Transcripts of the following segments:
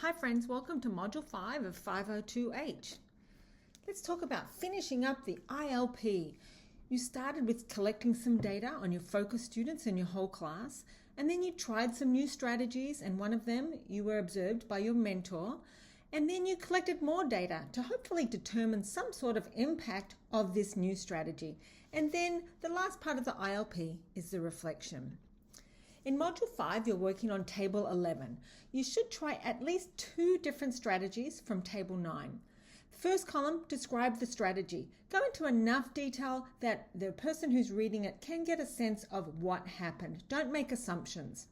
Hi friends, welcome to Module 5 of 502H. Let's talk about finishing up the ILP. You started with collecting some data on your focus students in your whole class, and then you tried some new strategies, and one of them you were observed by your mentor, and then you collected more data to hopefully determine some sort of impact of this new strategy. And then the last part of the ILP is the reflection. In Module 5, you're working on Table 11. You should try at least 2 different strategies from Table 9. The first column, describe the strategy. Go into enough detail that the person who's reading it can get a sense of what happened. Don't make assumptions.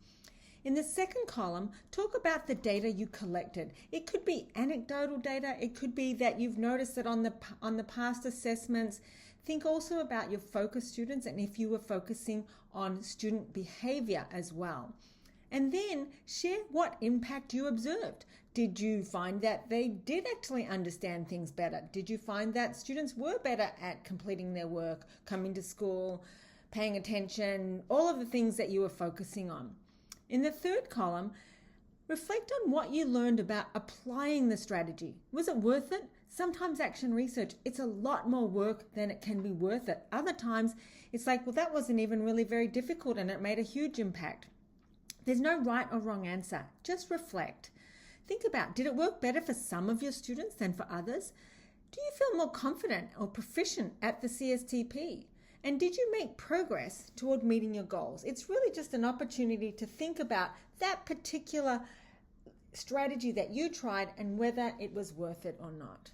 In the second column, talk about the data you collected. It could be anecdotal data. It could be that you've noticed that on the past assessments. Think also about your focus students and if you were focusing on student behavior as well. And then share what impact you observed. Did you find that they did actually understand things better? Did you find that students were better at completing their work, coming to school, paying attention, all of the things that you were focusing on? In the third column, reflect on what you learned about applying the strategy. Was it worth it? Sometimes action research, it's a lot more work than it can be worth it. Other times, it's like, well, that wasn't even really very difficult and it made a huge impact. There's no right or wrong answer. Just reflect. Think about, did it work better for some of your students than for others? Do you feel more confident or proficient at the CSTP? And did you make progress toward meeting your goals? It's really just an opportunity to think about that particular strategy that you tried and whether it was worth it or not.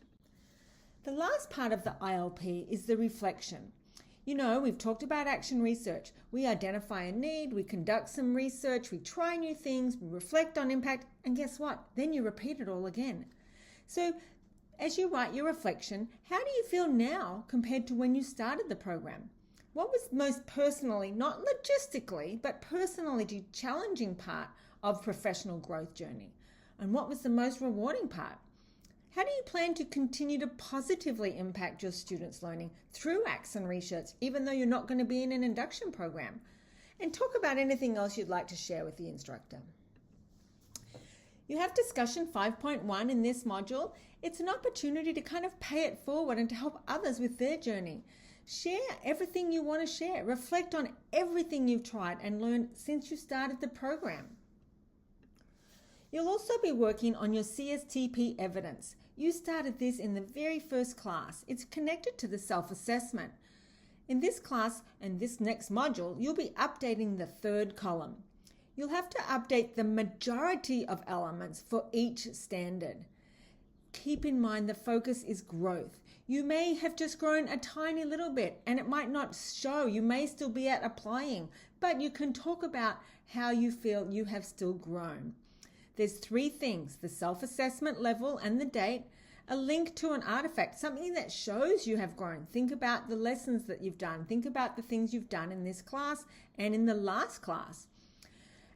The last part of the ILP is the reflection. You know, we've talked about action research. We identify a need, we conduct some research, we try new things, we reflect on impact, and guess what? Then you repeat it all again. So as you write your reflection, how do you feel now compared to when you started the program? What was most personally, not logistically, but personally challenging part of professional growth journey? And what was the most rewarding part? How do you plan to continue to positively impact your students' learning through action research, even though you're not going to be in an induction program? And talk about anything else you'd like to share with the instructor. You have discussion 5.1 in this module. It's an opportunity to kind of pay it forward and to help others with their journey. Share everything you want to share. Reflect on everything you've tried and learned since you started the program. You'll also be working on your CSTP evidence. You started this in the very first class. It's connected to the self-assessment. In this class and this next module, you'll be updating the third column. You'll have to update the majority of elements for each standard. Keep in mind the focus is growth. You may have just grown a tiny little bit and it might not show. You may still be at applying, but you can talk about how you feel you have still grown. There's 3 things: the self-assessment level and the date, a link to an artifact, something that shows you have grown. Think about the lessons that you've done. Think about the things you've done in this class and in the last class.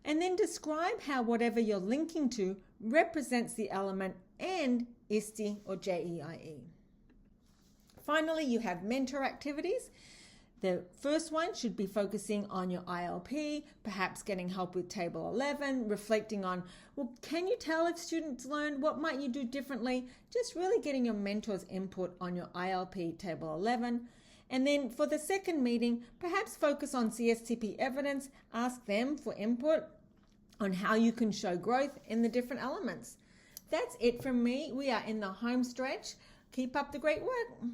And then describe how whatever you're linking to represents the element and ISTE or JEIE. Finally, you have mentor activities. The first one should be focusing on your ILP, perhaps getting help with Table 11, reflecting on, well, can you tell if students learned? What might you do differently? Just really getting your mentor's input on your ILP Table 11. And then for the second meeting, perhaps focus on CSTP evidence, ask them for input on how you can show growth in the different elements. That's it from me. We are in the home stretch. Keep up the great work.